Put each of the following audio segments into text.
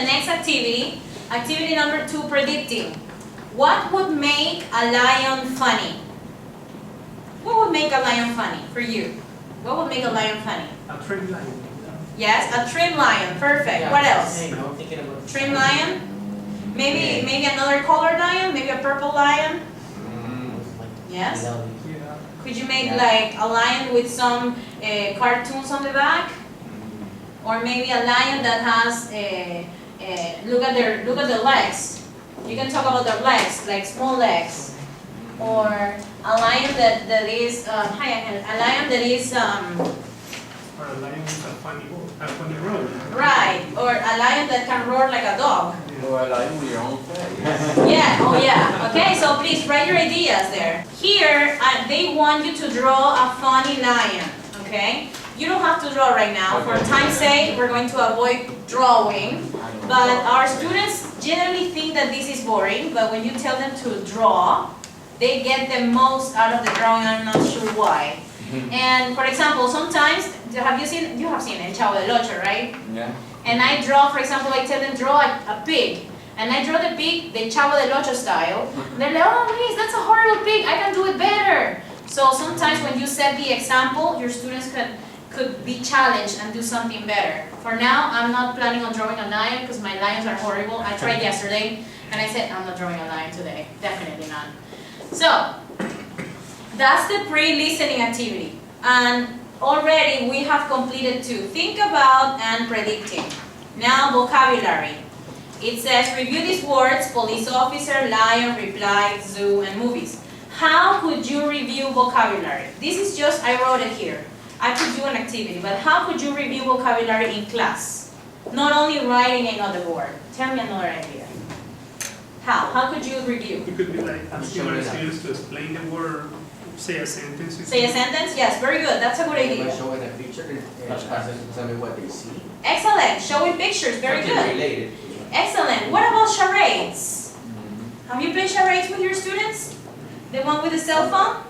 the next activity. Activity number 2, predicting. What would make a lion funny? What would make a lion funny for you? What would make a lion funny? A trim lion. Yes, a trim lion. Perfect. Yeah, What else? same. I'm thinking about Trim lion? Maybe another colored lion? Maybe a purple lion? Yes? Yeah. Could you make like a lion with some cartoons on the back? Or maybe a lion that has look at the legs. You can talk about their legs, like small legs. Or a lion that is a lion that is Or a lion with a funny road. right, or a lion that can roar like a dog. Or a lion with your own face. Yeah, oh yeah. Okay, so please write your ideas there. Here, they want you to draw a funny lion, okay? You don't have to draw right now. For time's sake, we're going to avoid drawing. But our students generally think that this is boring, but when you tell them to draw, they get the most out of the drawing. I'm not sure why. And for example, sometimes, you have seen El Chavo del Ocho, right? Yeah. And I draw, for example, I tell them draw a pig. And I draw the pig the Chavo del Ocho style. They're like, oh, please, that's a horrible pig. I can do it better. So sometimes when you set the example, your students could be challenged and do something better. For now, I'm not planning on drawing a lion because my lions are horrible. I tried yesterday and I said, I'm not drawing a lion today. Definitely not. So, that's the pre-listening activity. And already we have completed 2. Think about and predicting. Now vocabulary. It says review these words: police officer, lion, reply, zoo, and movies. How could you review vocabulary? This is just, I wrote it here. I could do an activity, but how could you review vocabulary in class? Not only writing another word. Tell me another idea. How could you review? You could be like asking our students to explain the word, say a sentence. Say a sentence? Yes, very good. That's a good idea. showing a picture and tell me what they see. Excellent. Showing pictures. Very Something good. related. Excellent. What about charades? Have you played charades with your students? The one with the cell phone?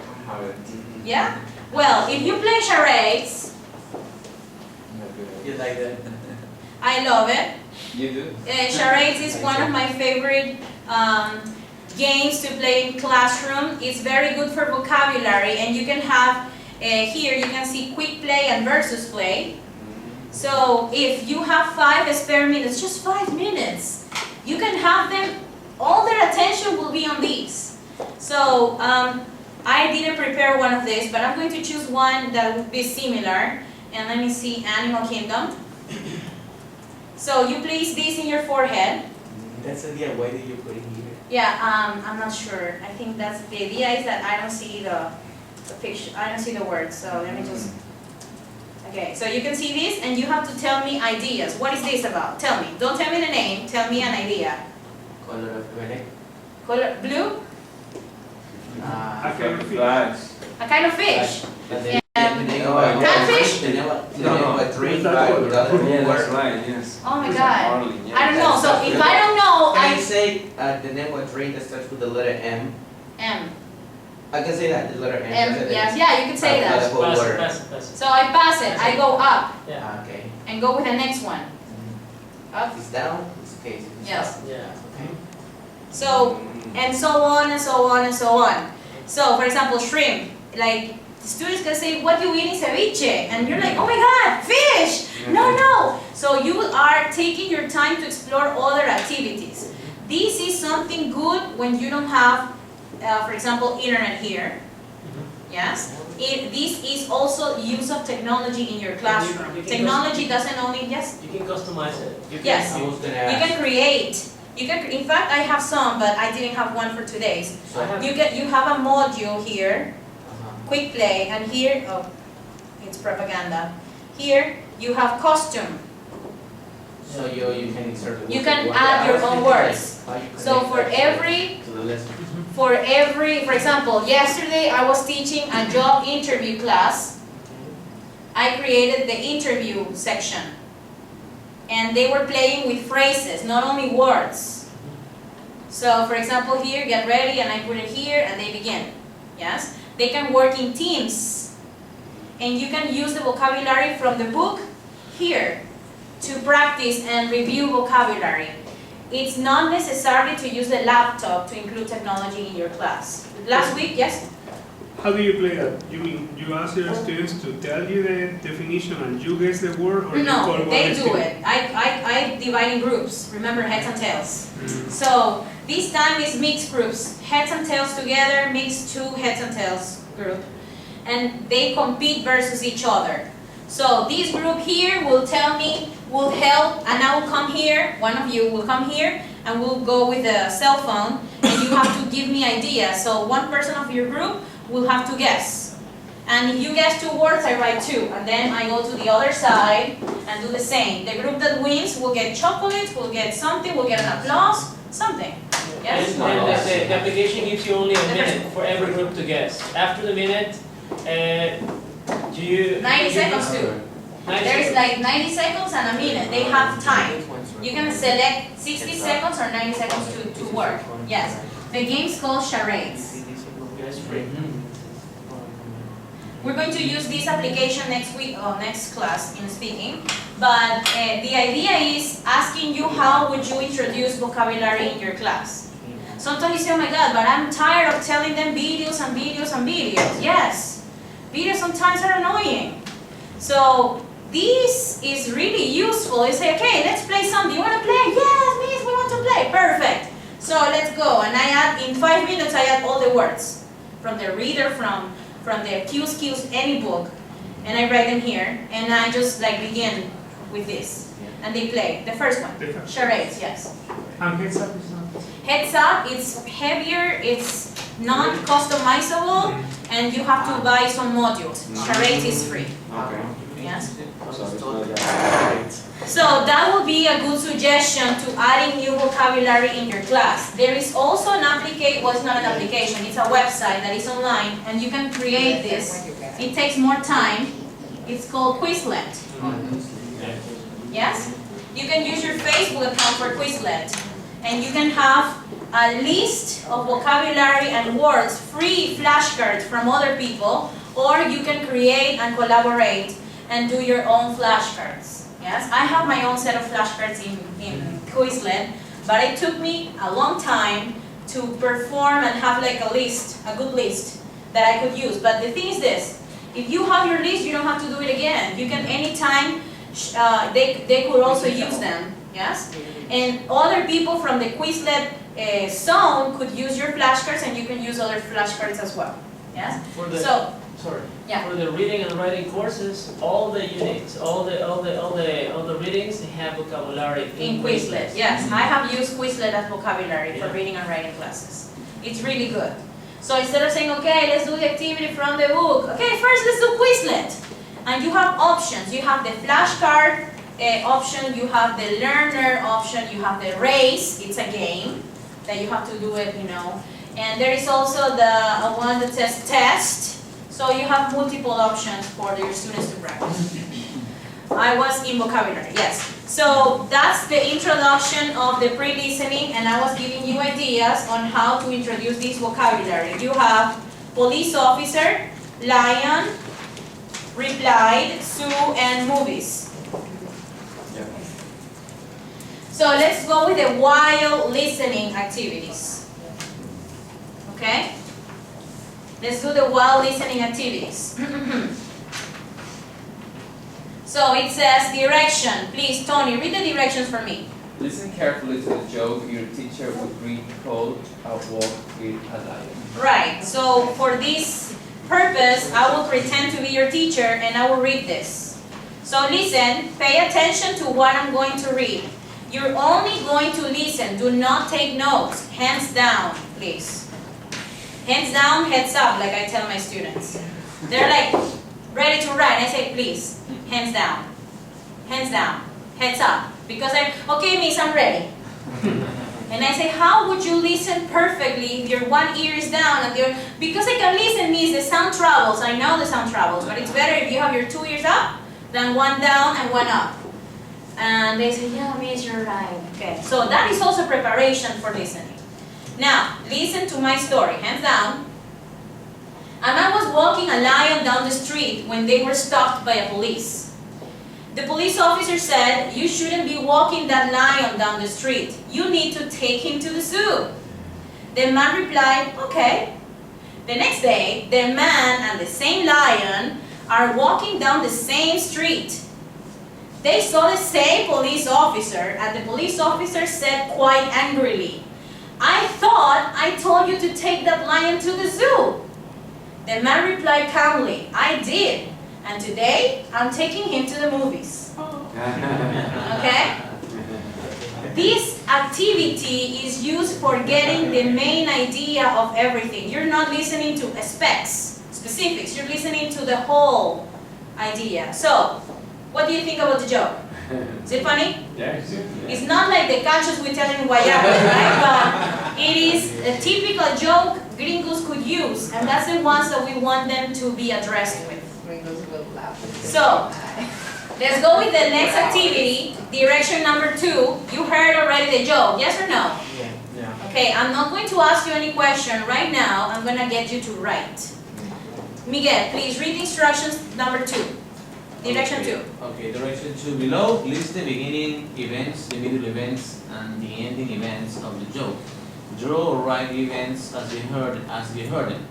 Yeah? Well, if you play charades, You like that? I love it. You do? Charades is one of my favorite games to play in classroom. It's very good for vocabulary, and you can have, here you can see quick play and versus play. So if you have 5 spare minutes, just 5 minutes, you can have them, all their attention will be on these. So I didn't prepare one of these, but I'm going to choose one that would be similar. And let me see, Animal Kingdom. So you place this in your forehead. That's the idea. Why did you put it here? Yeah, I'm not sure. I think that's the idea is that I don't see the picture. I don't see the words. So let me just. Okay, so you can see this, and you have to tell me ideas. What is this about? Tell me. Don't tell me the name. Tell me an idea. Color of red. Color blue. A kind of Flags. A kind of fish. Catfish? No. Drink That's by color. without Yeah, that's word. right, yes. Oh my It's God. Marlin, yeah. I don't know. So if I don't know, Can I I say the name of a drink that starts with the letter M? M. I can say that, the letter M. M. Yes. Yeah, you can say The that. whole word. So I pass it. I go up Okay. and go with the next one. Up. If it's down, it's okay. If it's Yes. up, Yeah. okay. So and so on and so on and so on. So for example, shrimp. Like the students can say, "What you eat in ceviche?" And you're like, "Oh my God, fish!" No, no. So you are taking your time to explore other activities. This is something good when you don't have, for example, internet here. Yes. This is also use of technology in your classroom. You can Technology doesn't only yes. You can customize it. Yes. I was gonna You ask. can create. You can. In fact, I have some, but I didn't have one for today's. I have You have a module here, Uh-huh. quick play, and here, oh, it's propaganda. Here you have costume. So you can insert the You words can of what add I your was own thinking, words. like, how you So connect for that every, to the lesson. for example, yesterday I was teaching a job interview class. I created the interview section, and they were playing with phrases, not only words. So for example, here, get ready, and I put it here, and they begin. Yes, they can work in teams, and you can use the vocabulary from the book here. to practice and review vocabulary. It's not necessary to use the laptop to include technology in your class. Last week, yes? How do you play that? You mean you ask your students to tell you the definition and you guess the word, or you call No, one they do student? it. I divide in groups. Remember, heads and tails. Mm. So this time is mixed groups. Heads and tails together, mixed two heads and tails group. And they compete versus each other. So this group here will tell me, will help, and I will come here, one of you will come here, and we'll go with a cell phone, and you have to give me ideas. So one person of your group will have to guess. And if you guess 2 words, I write 2. And then I go to the other side and do the same. The group that wins will get chocolates, will get something, will get an applause, something. Yes? And the application gives you only a minute for every group to guess. After the minute, do you... 90 seconds too. 90 There's seconds. like 90 seconds and a minute. They have time. You can select 60 seconds or 90 seconds to work. Yes. The game's called charades. Yes, free. We're going to use this application next week or next class in speaking. But the idea is asking you how would you introduce vocabulary in your class. Sometimes you say, oh my God, but I'm tired of telling them videos and videos and videos. Yes, videos sometimes are annoying. So this is really useful. You say, okay, let's play something. You want to play? Yes, miss, we want to play. Perfect. So let's go. And I add, in 5 minutes, I add all the words. From the reader, from the Q's, any book. And I write them here. And I just like begin with this. And they play. The first one. The first. Charades, yes. Heads up is not. Heads up, it's heavier, it's not customizable, and you have to buy some modules. Charades is free. Okay. Yes? So it's not that. So that would be a good suggestion to adding new vocabulary in your class. There is also an application, well, it's not an application, it's a website that is online, and you can create this. It takes more time. It's called Quizlet. Yes? You can use your Facebook account for Quizlet. And you can have a list of vocabulary and words, free flashcards from other people, or you can create and collaborate and do your own flashcards. Yes, I have my own set of flashcards in Quizlet, but it took me a long time to perform and have like a list, a good list that I could use. But the thing is this, if you have your list, you don't have to do it again. You can anytime, they could also use them, yes? And other people from the Quizlet zone could use your flashcards, and you can use other flashcards as well, yes? For the, So, sorry. yeah. For the reading and writing courses, all the units, all the readings, they have vocabulary in Quizlet, yes. I have used Quizlet as vocabulary for reading and writing classes. It's really good. So instead of saying, okay, let's do the activity from the book, okay, first let's do Quizlet. And you have options. You have the flashcard option, you have the learner option, you have the race, it's a game that you have to do it, you know. And there is also the one that says test. So you have multiple options for your students to practice. I was in vocabulary, yes. So that's the introduction of the pre-listening, and I was giving you ideas on how to introduce this vocabulary. You have police officer, lion, replied, zoo, and movies. So let's go with the while listening activities. Okay? Let's do the while listening activities. So it says direction. Please, Tony, read the directions for me. Listen carefully to the joke your teacher would read called A Walk with a Lion. Right. So for this purpose, I will pretend to be your teacher and I will read this. So listen, pay attention to what I'm going to read. You're only going to listen. Do not take notes. Hands down, please. Hands down, heads up, like I tell my students. They're like, ready to write. I say, please, hands down. Hands down, heads up. Because okay, miss, I'm ready. And I say, how would you listen perfectly if your one ear is down and your, because I can listen, miss, the sound travels. I know the sound travels, but it's better if you have your 2 ears up than one down and one up. And they say, yeah, miss, you're right. Okay, so that is also preparation for listening. Now, listen to my story. Hands down. A man was walking a lion down the street when they were stopped by a police. The police officer said, you shouldn't be walking that lion down the street. You need to take him to the zoo. The man replied, okay. The next day, the man and the same lion are walking down the same street. They saw the same police officer, and the police officer said quite angrily, I thought I told you to take that lion to the zoo. The man replied calmly, I did, and today I'm taking him to the movies. Okay? This activity is used for getting the main idea of everything. You're not listening to specifics, you're listening to the whole idea. So, what do you think about the joke? Is it funny? Yes. It's not like the cachos we tell in Guayabas, right? But it is a typical joke gringos could use, and that's the ones that we want them to be addressed with. So, let's go with the next activity, direction number 2. You heard already the joke, yes or no? Yeah. Okay, I'm not going to ask you any question right now. I'm going to get you to write. Miguel, please read the instructions number 2. Direction 2. Okay, direction 2 below, list the beginning events, the middle events, and the ending events of the joke. Draw or write the events as you heard them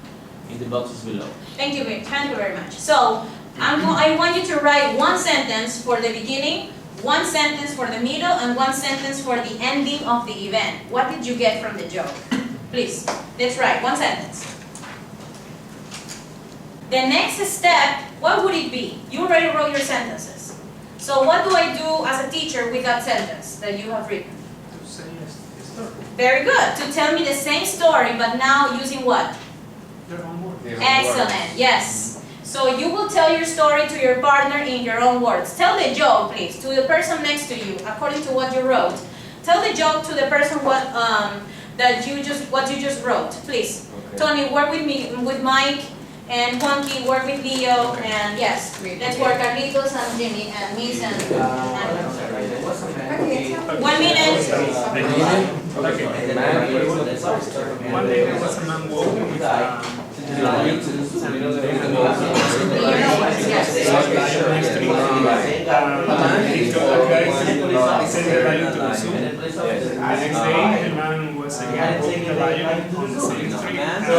in the boxes below. Thank you very much. So, I want you to write one sentence for the beginning, one sentence for the middle, and one sentence for the ending of the event. What did you get from the joke? Please, let's write one sentence. The next step, what would it be? You already wrote your sentences. So what do I do as a teacher with that sentence that you have written? To say a story. Very good. To tell me the same story, but now using what? Their own word. Excellent, yes. So you will tell your story to your partner in your own words. Tell the joke, please, to the person next to you, according to what you wrote. Tell the joke to the person what you just wrote, please. Okay. Tony, work with me, with Mike, and Juanqui, work with Leo, and yes, let's work Carlitos and Jimmy and Miss and What's the man? 1 minute. Okay. One day there was a man walking with The next day, the man was again walking the lion on the same street, and the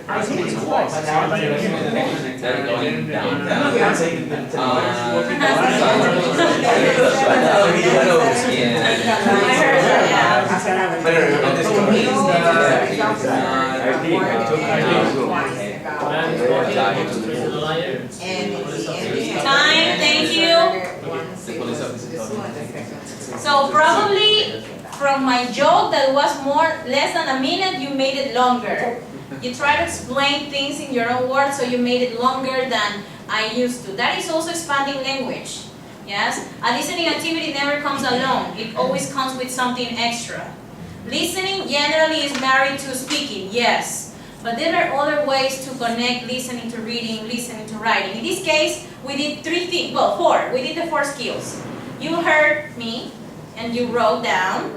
person was twice. So the lion came and then the man walking the I heard that, Time, thank you. So probably from my joke that was less than a minute, you made it longer. You try to explain things in your own words, so you made it longer than I used to. That is also expanding language. Yes? A listening activity never comes alone. It always comes with something extra. Listening generally is married to speaking, yes. But there are other ways to connect listening to reading, listening to writing. In this case, we did 3 things, well, 4. We did the 4 skills. You heard me, and you wrote down,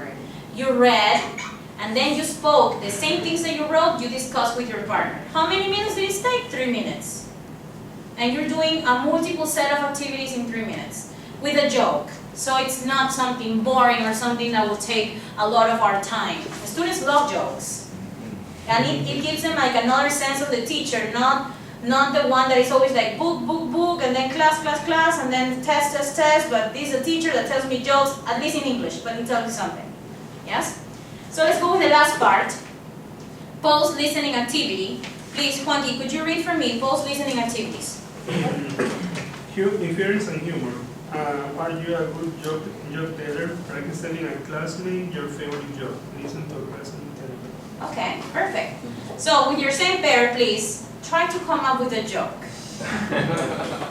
you read, and then you spoke. The same things that you wrote, you discussed with your partner. How many minutes did it take? 3 minutes. And you're doing a multiple set of activities in 3 minutes with a joke. So it's not something boring or something that will take a lot of our time. The students love jokes. And it gives them like another sense of the teacher, not the one that is always like book, and then class, and then test, but this is a teacher that tells me jokes, at least in English, but he tells me something. Yes? So let's go with the last part. Post-listening activity. Please, Juanqui, could you read for me post-listening activities? Inference and humor. Are you a good joke teller? Practice telling a classmate your favorite joke. Listen to a classmate tell it. Okay, perfect. So with your same pair, please, try to come up with a joke.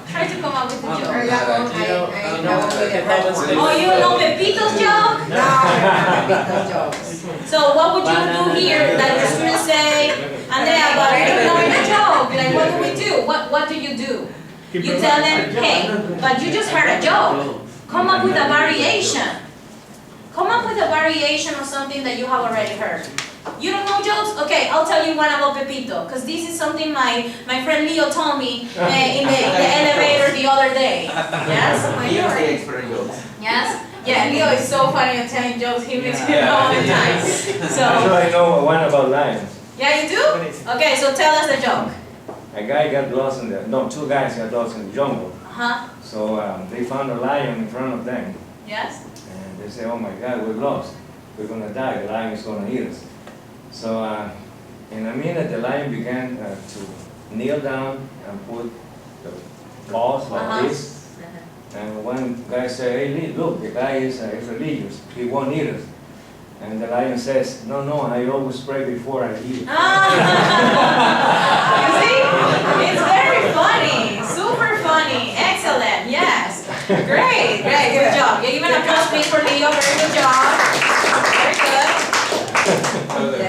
Try to come up with a joke. Oh, you know Pepito's joke? No, Pepito's jokes. So what would you do here that your students say, Andrea, but I don't know your joke. Like, what do we do? What do? You tell them, hey, but you just heard a joke. Come up with a variation. Come up with a variation of something that you have already heard. You don't know jokes? Okay, I'll tell you one about Pepito, because this is something my friend Leo told me in the elevator the other day. Yes? Leo's the expert in jokes. Yes? Yeah, Leo is so funny at telling jokes. He makes me laugh all the time. So, I know one about lions. yeah, you do? Okay, so tell us the joke. A guy got lost in the, no, two guys got lost in the jungle. Uh-huh. So they found a lion in front of them. Yes? And they say, oh my God, we're lost. We're gonna die, the lion is gonna eat us. So in a minute, the lion began to kneel down and put the paws like this. And one guy said, hey, look, the guy is religious. He won't eat us. And the lion says, no, I always pray before I eat. You see? It's very funny. Super funny. Excellent. Yes. Great. Good job. You even applause me for Leo. Very good job. Very good.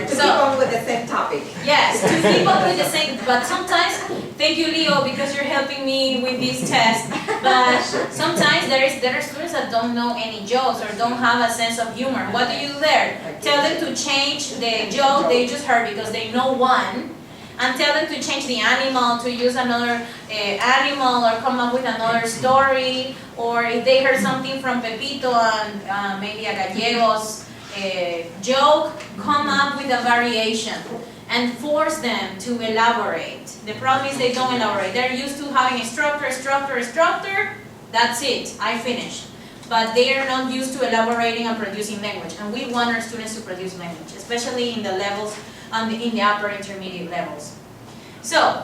To keep on with the same topic. Yes, to keep up with the same, but sometimes, thank you Leo, because you're helping me with this test, but sometimes there are students that don't know any jokes or don't have a sense of humor. What do you do there? Tell them to change the joke they just heard because they know one, and tell them to change the animal, to use another animal or come up with another story, or if they heard something from Pepito and maybe a Gallegos joke, come up with a variation and force them to elaborate. The problem is they don't elaborate. They're used to having a structure, that's it, I finished. But they are not used to elaborating and producing language. And we want our students to produce language, especially in the levels, in the upper intermediate levels. So,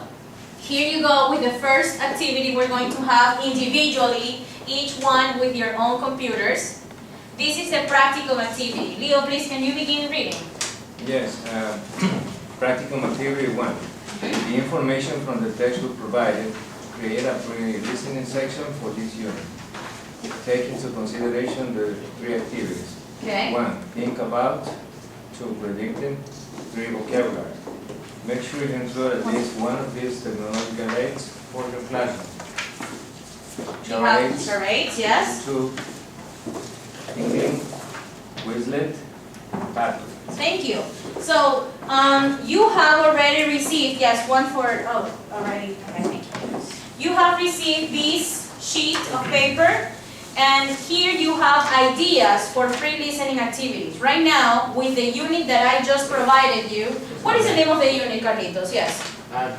here you go with the first activity we're going to have individually, each one with your own computers. This is the practicum activity. Leo, please, can you begin reading? Yes, practical material 1. The information from the textbook provided, create a pre-listening section for this unit. Take into consideration the 3 activities. Okay. 1. Think about. 2. Predicting. 3. Vocabulary. Make sure you include at least one of these technological aids for your classroom. You have charades, yes. 2. Thinking, Quizlet, Padlet. Thank you. So, you have already received, yes, one for, already, okay, thank you. You have received this sheet of paper, and here you have ideas for free listening activities. Right now, with the unit that I just provided you, what is the name of the unit, Carlitos? Yes?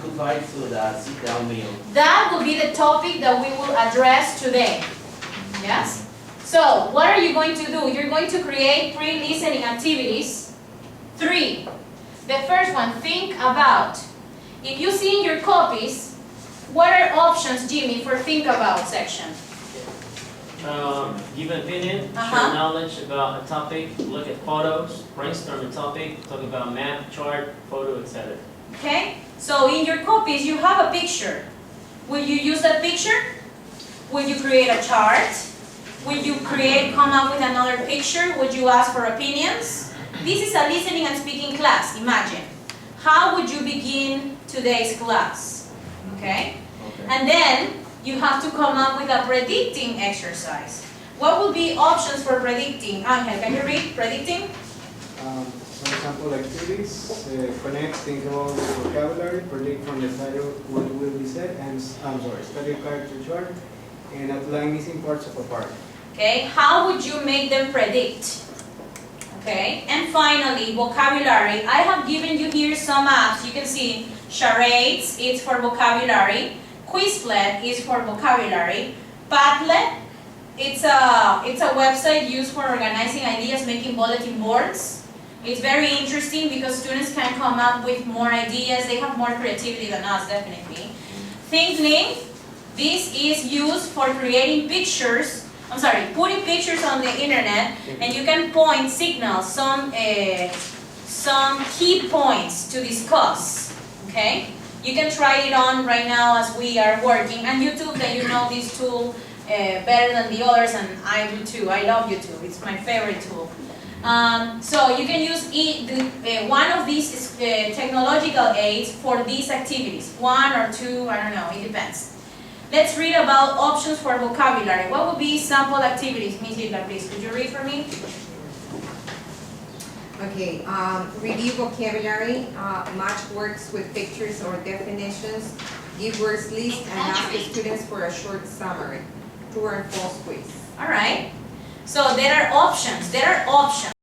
Goodbye to the sit-down meal. That will be the topic that we will address today. Yes? So, what are you going to do? You're going to create 3 listening activities. 3. The first one, think about. If you see in your copies, what are options, Jimmy, for think about section? Give an opinion, share knowledge about a topic, look at photos, brainstorm a topic, talk about map, chart, photo, etc. Okay? So in your copies, you have a picture. Will you use that picture? Will you create a chart? Will you come up with another picture? Would you ask for opinions? This is a listening and speaking class, imagine. How would you begin today's class? Okay? And then, you have to come up with a predicting exercise. What would be options for predicting? Angel, can you read predicting? For example, activities, connect, think about the vocabulary, predict from the title what will be said, and, study a character chart, and outline missing parts of a part. Okay, how would you make them predict? Okay, and finally, vocabulary. I have given you here some apps. You can see Charades, it's for vocabulary. Quizlet is for vocabulary. Padlet, it's a website used for organizing ideas, making bulletin boards. It's very interesting because students can come up with more ideas. They have more creativity than us, definitely. ThinkLink, this is used for creating pictures. Putting pictures on the internet, and you can point signals, some key points to discuss. Okay, you can try it on right now as we are working. And YouTube, that you know this tool better than the others, and I do too. I love YouTube. It's my favorite tool. So you can use one of these technological aids for these activities. 1 or 2, I don't know. It depends. Let's read about options for vocabulary. What would be sample activities? Miss Hilda, please, could you read for me? Okay. Okay, review vocabulary, match words with pictures or definitions, give words list, and ask the students for a short summary. True and false quiz. All right. So there are options.